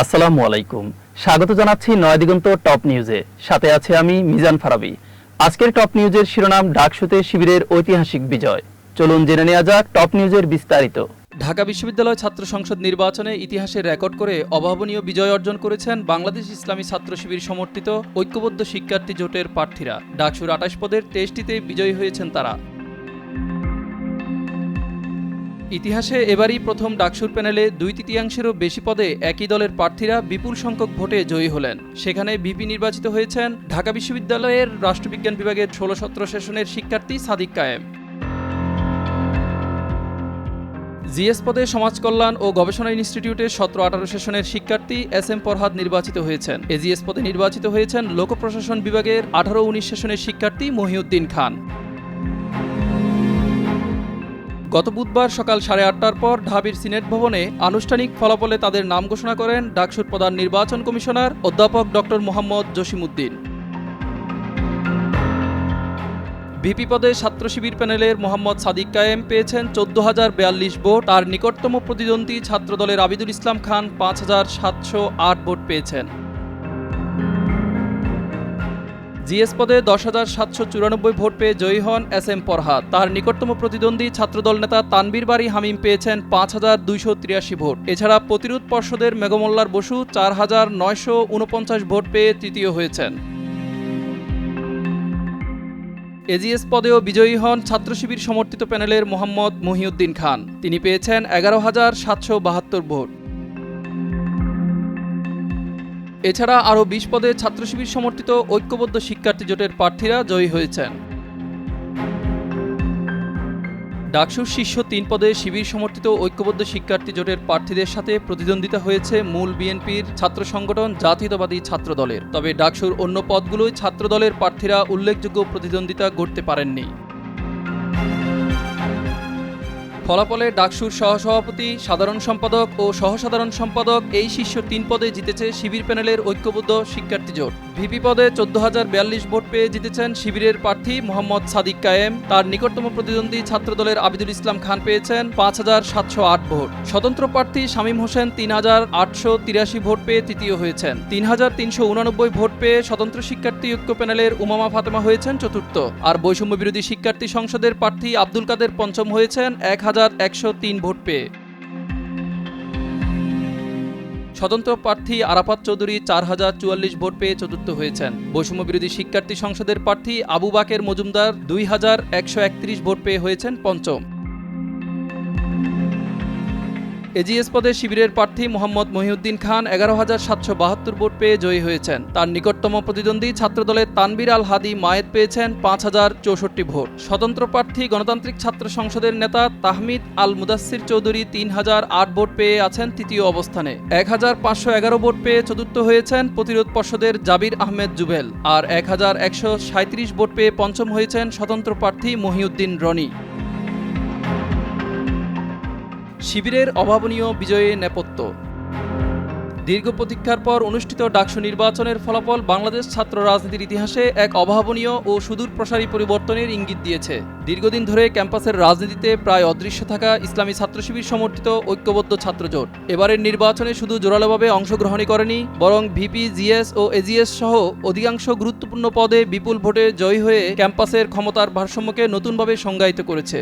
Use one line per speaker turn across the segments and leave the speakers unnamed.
আসসালামু আলাইকুম। স্বাগত জানাচ্ছি নয়া দিগন্ত টপ নিউজে। সাথে আছে আমি মিজান ফারাবি। আজকের টপ নিউজের শিরোনাম ডাকসুতে শিবিরের ঐতিহাসিক বিজয়। চলুন জেনে নেওয়া যাক টপ নিউজের বিস্তারিত।
ঢাকা বিশ্ববিদ্যালয় ছাত্র সংসদ নির্বাচনে ইতিহাসে রেকর্ড করে অভাবনীয় বিজয় অর্জন করেছেন বাংলাদেশ ইসলামী ছাত্র শিবির সমর্থিত ঐক্যবদ্ধ শিক্ষার্থী জোটের প্রার্থীরা। ডাকসুর ২৮ পদের ২৩টিতে বিজয়ী হয়েছেন তারা। ইতিহাসে এবারই প্রথম ডাকসুর প্যানেলে ২/৩ বেশি পদে একই দলের প্রার্থীরা বিপুল সংখ্যক ভোটে জয়ী হলেন। সেখানে ভিপি নির্বাচিত হয়েছেন ঢাকা বিশ্ববিদ্যালয়ের রাষ্ট্রবিজ্ঞান বিভাগের ১৬-১৭ সেশনের শিক্ষার্থী সাদিক কায়েম। জিএস পদে সমাজ কল্যাণ ও গবেষণা ইনস্টিটিউটের ১৭-১৮ সেশনের শিক্ষার্থী SM ফরহাদ নির্বাচিত হয়েছেন। এজিএস পদে নির্বাচিত হয়েছেন লোক প্রশাসন বিভাগের ১৮-১৯ সেশনের শিক্ষার্থী মহিউদ্দিন খান। গত বুধবার সকাল ৮:৩০টার পর ঢাবির সিনেট ভবনে আনুষ্ঠানিক ফলাফলে তাদের নাম ঘোষণা করেন ডাকসুর প্রধান নির্বাচন কমিশনার অধ্যাপক ডক্টর মোহাম্মদ জসিমউদ্দিন। ভিপি পদে ছাত্র শিবির প্যানেলের মোহাম্মদ সাদিক কায়েম পেয়েছেন ১৪,০৪২ ভোট। তার নিকটতম প্রতিদ্বন্দ্বী ছাত্রদলের আবিদুল ইসলাম খান ৫,৭০৮ ভোট পেয়েছেন। জিএস পদে ১০,৭৯৪ ভোট পেয়ে জয়ী হন SM ফরহাদ। তার নিকটতম প্রতিদ্বন্দ্বী ছাত্রদল নেতা তানবীর বারী হামিম পেয়েছেন ৫,২৮৩ ভোট। এছাড়া প্রতিরোধ পর্ষদের মেঘমল্লার বসু ৪,৯৪৯ ভোট পেয়ে তৃতীয় হয়েছেন। এজিএস পদেও বিজয়ী হন ছাত্র শিবির সমর্থিত প্যানেলের মোহাম্মদ মহিউদ্দিন খান। তিনি পেয়েছেন ১১,৭৭২ ভোট। এছাড়া আরও ২০ পদে ছাত্র শিবির সমর্থিত ঐক্যবদ্ধ শিক্ষার্থী জোটের প্রার্থীরা জয়ী হয়েছেন। ডাকসুর শীর্ষ ৩ পদে শিবির সমর্থিত ঐক্যবদ্ধ শিক্ষার্থী জোটের প্রার্থীদের সাথে প্রতিদ্বন্দ্বিতা হয়েছে মূল বিএনপির ছাত্র সংগঠন জাতীয়তাবাদী ছাত্র দলের। তবে ডাকসুর অন্য পদগুলোয় ছাত্র দলের প্রার্থীরা উল্লেখযোগ্য প্রতিদ্বন্দ্বিতা গড়তে পারেননি। ফলাফলে ডাকসুর সহসভাপতি, সাধারণ সম্পাদক ও সহসাধারণ সম্পাদক এই শীর্ষ ৩ পদে জিতেছে শিবির প্যানেলের ঐক্যবদ্ধ শিক্ষার্থী জোট। ভিপি পদে ১৪,০৪২ ভোট পেয়ে জিতেছেন শিবিরের প্রার্থী মোহাম্মদ সাদিক কায়েম। তার নিকটতম প্রতিদ্বন্দ্বী ছাত্রদলের আবিদুল ইসলাম খান পেয়েছেন ৫,৭০৮ ভোট। স্বতন্ত্র প্রার্থী শামীম হোসেন ৩,৮৮৩ ভোট পেয়ে তৃতীয় হয়েছেন। ৩,৩৮৯ ভোট পেয়ে স্বতন্ত্র শিক্ষার্থী ঐক্য প্যানেলের উমামা ফাতেমা হয়েছেন চতুর্থ। আর বৈষম্য বিরোধী শিক্ষার্থী সংসদের প্রার্থী আব্দুল কাদের পঞ্চম হয়েছেন ১,১০৩ ভোট পেয়ে। স্বতন্ত্র প্রার্থী আরাফাত চৌধুরী ৪,০৪৪ ভোট পেয়ে চতুর্থ হয়েছেন। বৈষম্য বিরোধী শিক্ষার্থী সংসদের প্রার্থী আবু বাকের মজুমদার ২,১৩১ ভোট পেয়ে হয়েছেন পঞ্চম। এজিএস পদে শিবিরের প্রার্থী মোহাম্মদ মহিউদ্দিন খান ১১,৭৭২ ভোট পেয়ে জয়ী হয়েছেন। তার নিকটতম প্রতিদ্বন্দ্বী ছাত্রদলের তানবীর আল হাদি মায়েদ পেয়েছেন ৫,০৬৪ ভোট। স্বতন্ত্র প্রার্থী গণতান্ত্রিক ছাত্র সংসদের নেতা তাহমিদ আল মুদাসসির চৌধুরী ৩,০০৮ ভোট পেয়ে আছেন তৃতীয় অবস্থানে। ১,৫১১ ভোট পেয়ে চতুর্থ হয়েছেন প্রতিরোধ পর্ষদের জাবির আহমেদ জুবেল। আর ১,১৩৭ ভোট পেয়ে পঞ্চম হয়েছেন স্বতন্ত্র প্রার্থী মহিউদ্দিন রনি। শিবিরের অভাবনীয় বিজয়ে নেপথ্য। দীর্ঘ প্রতীক্ষার পর অনুষ্ঠিত ডাকসু নির্বাচনের ফলাফল বাংলাদেশ ছাত্র রাজনীতির ইতিহাসে এক অভাবনীয় ও সুদূর প্রসারী পরিবর্তনের ইঙ্গিত দিয়েছে। দীর্ঘদিন ধরে ক্যাম্পাসের রাজনীতিতে প্রায় অদৃশ্য থাকা ইসলামী ছাত্র শিবির সমর্থিত ঐক্যবদ্ধ ছাত্রজোট এবারের নির্বাচনে শুধু জোরালোভাবে অংশগ্রহণই করেনি, বরং ভিপি, জিএস ও এজিএস সহ অধিকাংশ গুরুত্বপূর্ণ পদে বিপুল ভোটে জয়ী হয়ে ক্যাম্পাসের ক্ষমতার ভারসাম্যকে নতুনভাবে সংজ্ঞায়িত করেছে।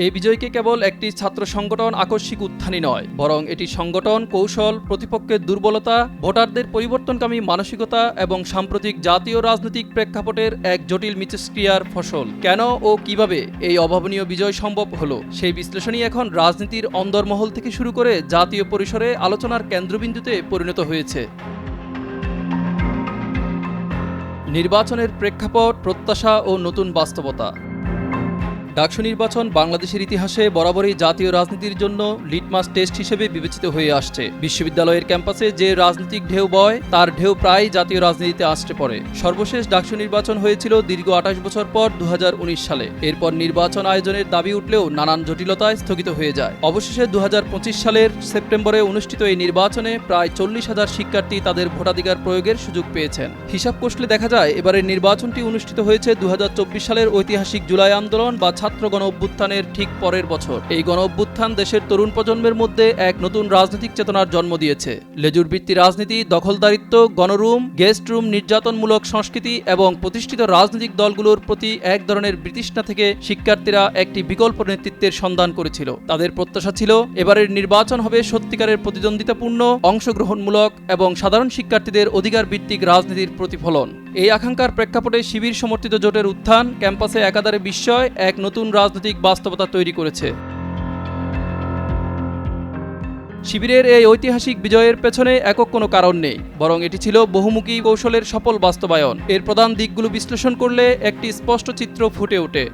এই বিজয়কে কেবল একটি ছাত্র সংগঠন আকস্মিক উত্থানই নয়, বরং এটি সংগঠন, কৌশল, প্রতিপক্ষের দুর্বলতা, ভোটারদের পরিবর্তনকামী মানসিকতা এবং সাম্প্রতিক জাতীয় রাজনৈতিক প্রেক্ষাপটের এক জটিল মিথস্ক্রিয়ার ফসল। কেন ও কিভাবে এই অভাবনীয় বিজয় সম্ভব হলো, সেই বিশ্লেষণই এখন রাজনীতির অন্দরমহল থেকে শুরু করে জাতীয় পরিসরে আলোচনার কেন্দ্রবিন্দুতে পরিণত হয়েছে। নির্বাচনের প্রেক্ষাপট, প্রত্যাশা ও নতুন বাস্তবতা। ডাকসু নির্বাচন বাংলাদেশের ইতিহাসে বরাবরই জাতীয় রাজনীতির জন্য লিটমাস টেস্ট হিসেবে বিবেচিত হয়ে আসছে। বিশ্ববিদ্যালয়ের ক্যাম্পাসে যে রাজনৈতিক ঢেউ বয়, তার ঢেউ প্রায় জাতীয় রাজনীতিতে আছড়ে পড়ে। সর্বশেষ ডাকসু নির্বাচন হয়েছিল দীর্ঘ ২৮ বছর পর ২০১৯ সালে। এরপর নির্বাচন আয়োজনের দাবি উঠলেও নানান জটিলতায় স্থগিত হয়ে যায়। অবশেষে ২০২৫ সালের সেপ্টেম্বরে অনুষ্ঠিত এই নির্বাচনে প্রায় ৪০,০০০ শিক্ষার্থী তাদের ভোটাধিকার প্রয়োগের সুযোগ পেয়েছেন। হিসাব কষলে দেখা যায় এবারের নির্বাচনটি অনুষ্ঠিত হয়েছে ২০২৪ সালের ঐতিহাসিক জুলাই আন্দোলন বা ছাত্র গণ অভ্যুত্থানের ঠিক পরের বছর। এই গণ অভ্যুত্থান দেশের তরুণ প্রজন্মের মধ্যে এক নতুন রাজনৈতিক চেতনার জন্ম দিয়েছে। লেজুর ভিত্তি রাজনীতি, দখলদারিত্ব, গণরুম, গেস্ট রুম, নির্যাতনমূলক সংস্কৃতি এবং প্রতিষ্ঠিত রাজনৈতিক দলগুলোর প্রতি এক ধরনের বিতৃষ্ণা থেকে শিক্ষার্থীরা একটি বিকল্প নেতৃত্বের সন্ধান করেছিল। তাদের প্রত্যাশা ছিল এবারের নির্বাচন হবে সত্যিকারের প্রতিদ্বন্দ্বিতাপূর্ণ, অংশগ্রহণমূলক এবং সাধারণ শিক্ষার্থীদের অধিকার ভিত্তিক রাজনীতির প্রতিফলন। এই আকাঙ্ক্ষার প্রেক্ষাপটে শিবির সমর্থিত জোটের উত্থান ক্যাম্পাসে একাধারে বিস্ময়, এক নতুন রাজনৈতিক বাস্তবতা তৈরি করেছে। শিবিরের এই ঐতিহাসিক বিজয়ের পেছনে একক কোনো কারণ নেই, বরং এটি ছিল বহুমুখী কৌশলের সফল বাস্তবায়ন। এর প্রধান দিকগুলো বিশ্লেষণ করলে একটি স্পষ্ট চিত্র ফুটে ওঠে।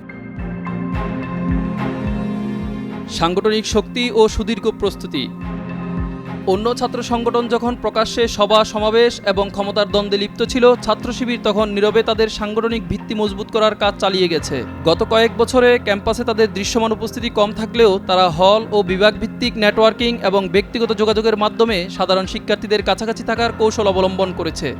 সাংগঠনিক শক্তি ও সুদীর্ঘ প্রস্তুতি। অন্য ছাত্র সংগঠন যখন প্রকাশ্যে সভা সমাবেশ এবং ক্ষমতার দ্বন্দ্বে লিপ্ত ছিল, ছাত্র শিবির তখন নীরবে তাদের সাংগঠনিক ভিত্তি মজবুত করার কাজ চালিয়ে গেছে। গত কয়েক বছরে ক্যাম্পাসে তাদের দৃশ্যমান উপস্থিতি কম থাকলেও তারা হল ও বিভাগ ভিত্তিক নেটওয়ার্কিং এবং ব্যক্তিগত যোগাযোগের মাধ্যমে সাধারণ শিক্ষার্থীদের কাছাকাছি থাকার কৌশল অবলম্বন করেছে।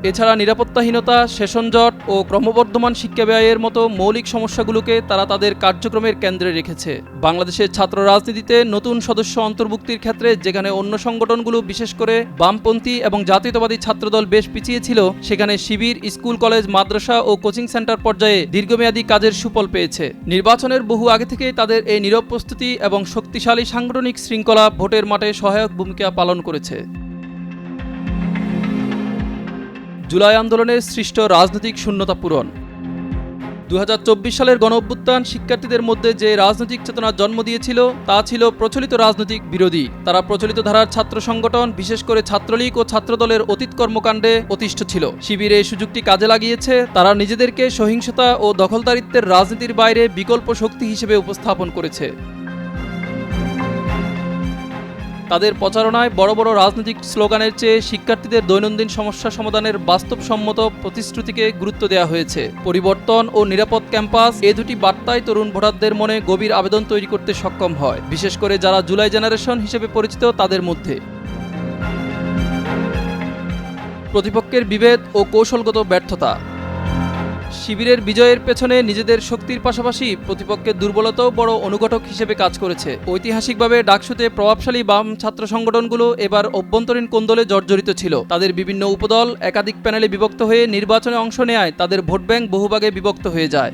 এছাড়া নিরাপত্তাহীনতা, সেশন জট ও ক্রমবর্ধমান শিক্ষা ব্যয়ের মতো মৌলিক সমস্যাগুলোকে তারা তাদের কার্যক্রমের কেন্দ্রে রেখেছে। বাংলাদেশের ছাত্র রাজনীতিতে নতুন সদস্য অন্তর্ভুক্তির ক্ষেত্রে যেখানে অন্য সংগঠনগুলো বিশেষ করে বামপন্থী এবং জাতীয়তাবাদী ছাত্রদল বেশ পিছিয়ে ছিল, সেখানে শিবির স্কুল, কলেজ, মাদ্রাসা ও কোচিং সেন্টার পর্যায়ে দীর্ঘমেয়াদী কাজের সুফল পেয়েছে। নির্বাচনের বহু আগে থেকে তাদের এই নীরব প্রস্তুতি এবং শক্তিশালী সাংগঠনিক শৃঙ্খলা ভোটের মাঠে সহায়ক ভূমিকা পালন করেছে। জুলাই আন্দোলনের সৃষ্ট রাজনৈতিক শূন্যতা পূরণ। 2024 সালের গণঅভ্যুত্থান শিক্ষার্থীদের মধ্যে যে রাজনৈতিক চেতনার জন্ম দিয়েছিল তা ছিল প্রচলিত রাজনৈতিক বিরোধী। তারা প্রচলিত ধারার ছাত্র সংগঠন, বিশেষ করে ছাত্রলীগ ও ছাত্রদলের অতীত কর্মকাণ্ডে অতিষ্ঠ ছিল। শিবির এই সুযোগটি কাজে লাগিয়েছে। তারা নিজেদেরকে সহিংসতা ও দখলদারিত্বের রাজনীতির বাইরে বিকল্প শক্তি হিসেবে উপস্থাপন করেছে। তাদের প্রচারণায় বড় বড় রাজনৈতিক স্লোগানের চেয়ে শিক্ষার্থীদের দৈনন্দিন সমস্যা সমাধানের বাস্তবসম্মত প্রতিশ্রুতিকে গুরুত্ব দেওয়া হয়েছে। পরিবর্তন ও নিরাপদ ক্যাম্পাস, এই দুটি বার্তায় তরুণ ভোটারদের মনে গভীর আবেদন তৈরি করতে সক্ষম হয়, বিশেষ করে যারা জুলাই জেনারেশন হিসেবে পরিচিত তাদের মধ্যে। প্রতিপক্ষের বিভেদ ও কৌশলগত ব্যর্থতা। শিবিরের বিজয়ের পেছনে নিজেদের শক্তির পাশাপাশি প্রতিপক্ষের দুর্বলতাও বড় অনুঘটক হিসেবে কাজ করেছে। ঐতিহাসিকভাবে ডাকসুতে প্রভাবশালী বাম ছাত্র সংগঠনগুলো এবার অভ্যন্তরীণ কোন্দলে জর্জরিত ছিল। তাদের বিভিন্ন উপদল একাধিক প্যানেলে বিভক্ত হয়ে নির্বাচনে অংশ নেয় তাদের ভোট ব্যাংক বহুভাগে বিভক্ত হয়ে যায়।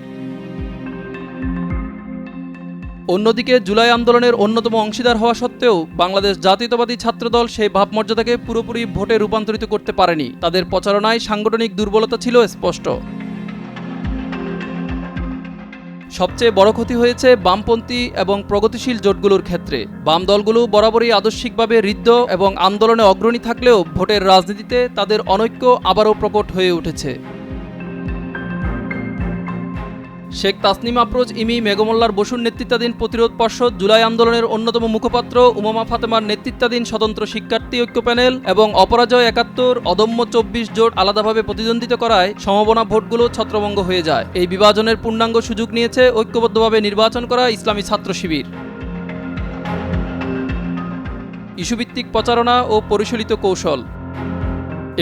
অন্যদিকে জুলাই আন্দোলনের অন্যতম অংশীদার হওয়া সত্ত্বেও বাংলাদেশ জাতীয়তাবাদী ছাত্রদল সেই ভাবমর্যাদাকে পুরোপুরি ভোটে রূপান্তরিত করতে পারেনি। তাদের প্রচারণায় সাংগঠনিক দুর্বলতা ছিল স্পষ্ট। সবচেয়ে বড় ক্ষতি হয়েছে বামপন্থী এবং প্রগতিশীল জোটগুলোর ক্ষেত্রে। বাম দলগুলো বরাবরই আদর্শিকভাবে ঋদ্ধ এবং আন্দোলনে অগ্রণী থাকলেও ভোটের রাজনীতিতে তাদের অনৈক্য আবারও প্রকট হয়ে উঠেছে। শেখ তাসনিম আফরোজ ইমি, মেঘমোল্লার বসুর নেতৃত্বাধীন প্রতিরোধ পর্ষদ, জুলাই আন্দোলনের অন্যতম মুখপাত্র উমামা ফাতেমার নেতৃত্বাধীন স্বতন্ত্র শিক্ষার্থী ঐক্য প্যানেল এবং অপরাজয় ৭১, অদম্য ২৪ জোট আলাদাভাবে প্রতিদ্বন্দ্বিতা করায় সমমনা ভোটগুলো ছত্রভঙ্গ হয়ে যায়। এই বিভাজনের পূর্ণাঙ্গ সুযোগ নিয়েছে ঐক্যবদ্ধভাবে নির্বাচন করা ইসলামী ছাত্র শিবির। ইস্যুভিত্তিক প্রচারণা ও পরিশীলিত কৌশল।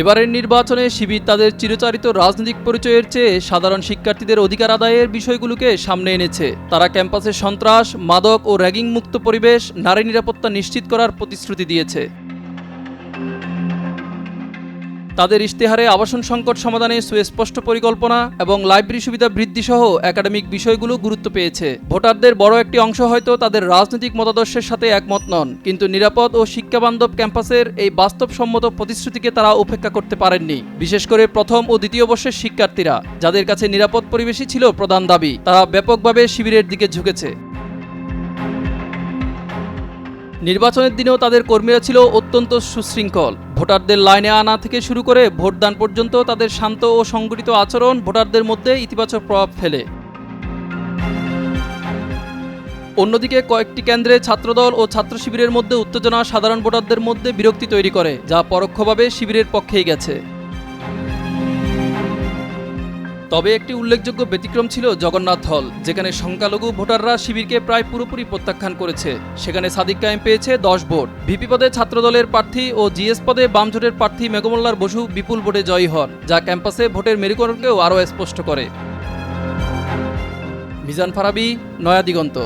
এবারের নির্বাচনে শিবির তাদের চিরচারিত রাজনৈতিক পরিচয়ের চেয়ে সাধারণ শিক্ষার্থীদের অধিকার আদায়ের বিষয়গুলোকে সামনে এনেছে। তারা ক্যাম্পাসে সন্ত্রাস, মাদক ও র্যাগিং মুক্ত পরিবেশ, নারী নিরাপত্তা নিশ্চিত করার প্রতিশ্রুতি দিয়েছে। তাদের ইশতেহারে আবাসন সংকট সমাধানে সুস্পষ্ট পরিকল্পনা এবং লাইব্রেরি সুবিধা বৃদ্ধি সহ একাডেমিক বিষয়গুলো গুরুত্ব পেয়েছে। ভোটারদের বড় একটি অংশ হয়তো তাদের রাজনৈতিক মতাদর্শের সাথে একমত নন, কিন্তু নিরাপদ ও শিক্ষাবান্ধব ক্যাম্পাসের এই বাস্তবসম্মত প্রতিশ্রুতিকে তারা উপেক্ষা করতে পারেননি। বিশেষ করে প্রথম ও দ্বিতীয় বর্ষের শিক্ষার্থীরা, যাদের কাছে নিরাপদ পরিবেশই ছিল প্রধান দাবি, তারা ব্যাপকভাবে শিবিরের দিকে ঝুঁকেছে। নির্বাচনের দিনেও তাদের কর্মীরা ছিল অত্যন্ত সুশৃঙ্খল। ভোটারদের লাইনে আনা থেকে শুরু করে ভোটদান পর্যন্ত তাদের শান্ত ও সংগঠিত আচরণ ভোটারদের মধ্যে ইতিবাচক প্রভাব ফেলে। অন্যদিকে কয়েকটি কেন্দ্রে ছাত্রদল ও ছাত্র শিবিরের মধ্যে উত্তেজনা সাধারণ ভোটারদের মধ্যে বিরক্তি তৈরি করে, যা পরোক্ষভাবে শিবিরের পক্ষেই গেছে। তবে একটি উল্লেখযোগ্য ব্যতিক্রম ছিল জগন্নাথ হল, যেখানে সংখ্যালঘু ভোটাররা শিবিরকে প্রায় পুরোপুরি প্রত্যাখ্যান করেছে। সেখানে সাদিক কায়েম পেয়েছে 10 ভোট। ভিপি পদে ছাত্রদলের প্রার্থী ও জিএস পদে বামজোটের প্রার্থী মেঘমোল্লার বসু বিপুল ভোটে জয়ী হন, যা ক্যাম্পাসে ভোটের মেরুকরণকেও আরও স্পষ্ট করে। মিজান ফারাবি, নয়া দিগন্ত।